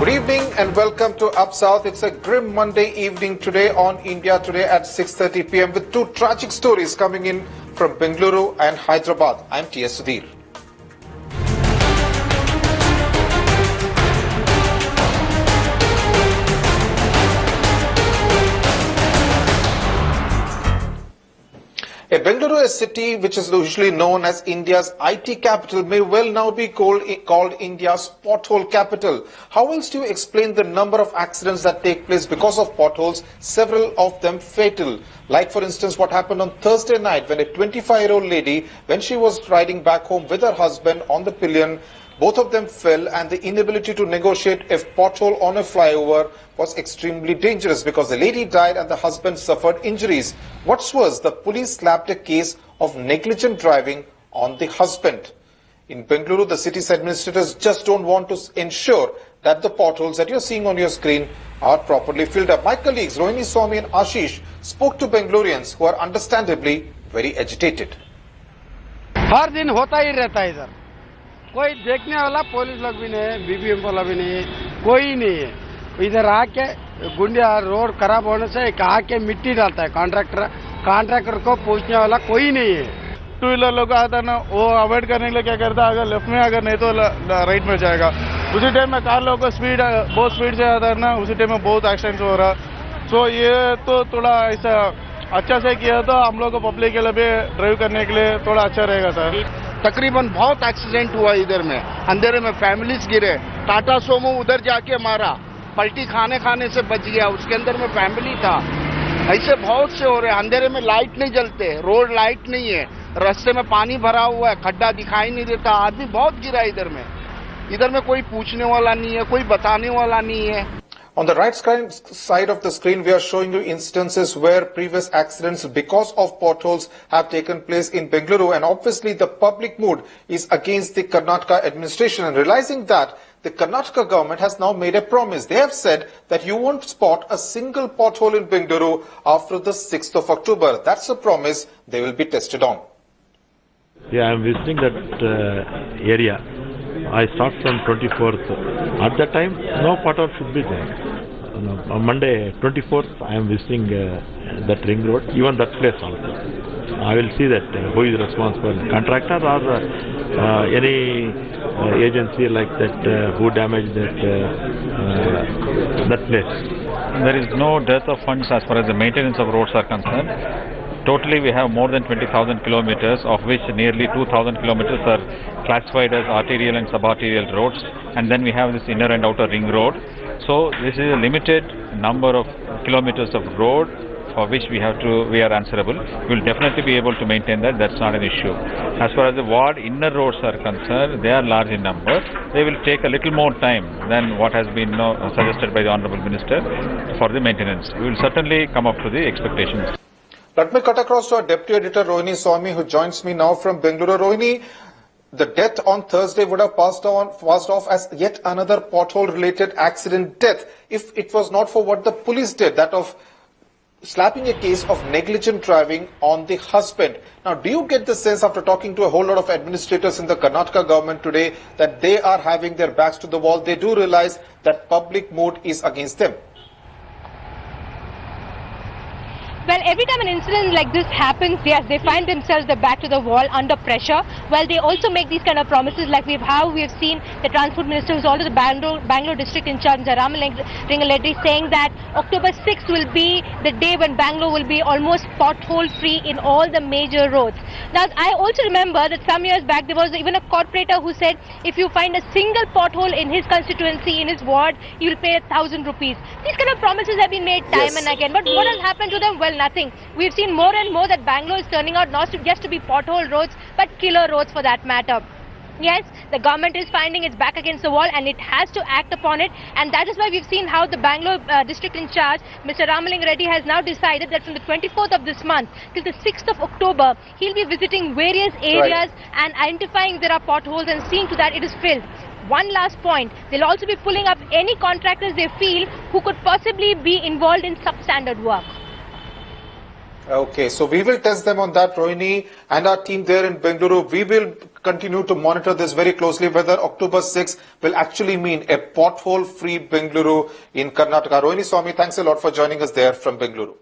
Good evening and welcome to Up South. It's a grim Monday evening today on India Today at 6:30 p.m. with two tragic stories coming in from Bengaluru and Hyderabad. I'm T.S. Sudhir. Bengaluru, a city which is usually known as India's IT capital, may well now be called India's pothole capital. How else do you explain the number of accidents that take place because of potholes, several of them fatal? Like, for instance, what happened on Thursday night when a 25-year-old lady, when she was riding back home with her husband on the pillion, both of them fell, and the inability to negotiate a pothole on a flyover was extremely dangerous because the lady died and the husband suffered injuries. What's worse, the police slapped a case of negligent driving on the husband. In Bengaluru, the city's administrators just don't want to ensure that the potholes that you're seeing on your screen are properly filled up. My colleagues Rohini Swami and Ashish spoke to Bengalurians who are understandably very agitated. हर दिन होता ही रहता है इधर, कोई देखने वाला police लोग भी नहीं है, बीबीएम वाला भी नहीं है, कोई नहीं है। इधर आके गुंडिया रोड खराब होने से आके मिट्टी डालता है कॉन्ट्रैक्टर को पूछने वाला कोई नहीं है। टू व्हीलर लोग आता है ना, वो अवॉइड करने के लिए क्या करता है, अगर लेफ्ट में अगर नहीं तो राइट में जाएगा। उसी टाइम में कार लोगों को स्पीड बहुत स्पीड से आता है ना, उसी टाइम में बहुत एक्सीडेंट हो रहा। सो ये तो थोड़ा ऐसा अच्छा से किया तो हम लोग को पब्लिक के लिए भी ड्राइव करने के लिए थोड़ा अच्छा रहेगा सर। तकरीबन बहुत एक्सीडेंट हुआ इधर में, अंधेरे में फैमिलीज गिरे, टाटा सोमो उधर जाके मारा, पलटी खाने से बच गया, उसके अंदर में फैमिली था। ऐसे बहुत से हो रहे हैं, अंधेरे में लाइट नहीं जलते, रोड लाइट नहीं है, रास्ते में पानी भरा हुआ है, खड्डा दिखाई नहीं देता, आदमी बहुत गिरा इधर में कोई पूछने वाला नहीं है, कोई बताने वाला नहीं है। On the right side of the screen, we are showing you instances where previous accidents because of potholes have taken place in Bengaluru, and obviously the public mood is against the Karnataka administration, and realizing that the Karnataka government has now made a promise. They have said that you won't spot a single pothole in Bengaluru after the 6th of October. That's a promise they will be tested on. Yeah, I'm visiting that area. I start from 24th. At that time, no pothole should be there. On Monday, 24th, I am visiting that ring road, even that place also. I will see that who is responsible, contractor or any agency like that who damaged that place. There is no dearth of funds as far as the maintenance of roads are concerned. Totally, we have more than 20,000 kilometers, of which nearly 2,000 kilometers are classified as arterial and subarterial roads, and then we have this inner and outer ring road. So this is a limited number of kilometers of road for which we are answerable. We will definitely be able to maintain that. That's not an issue. As far as the ward inner roads are concerned, they are large in number. They will take a little more time than what has been suggested by the Honorable Minister for the maintenance. We will certainly come up to the expectations. Let me cut across to our Deputy Editor Rohini Swami, who joins me now from Bengaluru. Rohini, the death on Thursday would have passed off as yet another pothole-related accident death if it was not for what the police did, that of slapping a case of negligent driving on the husband. Now, do you get the sense after talking to a whole lot of administrators in the Karnataka government today that they are having their backs to the wall? They do realize that public mood is against them. Well, every time an incident like this happens, yes, they find themselves the back to the wall under pressure. Well, they also make these kind of promises like we have seen the Transport Minister, who's also the Bangalore district in charge, Ringaleddy, saying that October 6th will be the day when Bangalore will be almost pothole free in all the major roads. Now, I also remember that some years back there was even a corporator who said if you find a single pothole in his constituency, in his ward, you will pay 1,000 rupees. These kind of promises have been made time and again. But what has happened to them? Well, nothing. We've seen more and more that Bangalore is turning out not just to be pothole roads, but killer roads for that matter. Yes, the government is finding its back against the wall and it has to act upon it, and that is why we've seen how the Bangalore district in charge, Mr. Reddy, has now decided that from the 24th of this month till the 6th of October, he'll be visiting various areas and identifying if there are potholes and seeing to that it is filled. One last point, they'll also be pulling up any contractors they feel who could possibly be involved in substandard work. Okay, so we will test them on that, Rohini, and our team there in Bengaluru. We will continue to monitor this very closely, whether October 6th will actually mean a pothole-free Bengaluru in Karnataka. Rohini Swami, thanks a lot for joining us there from Bengaluru.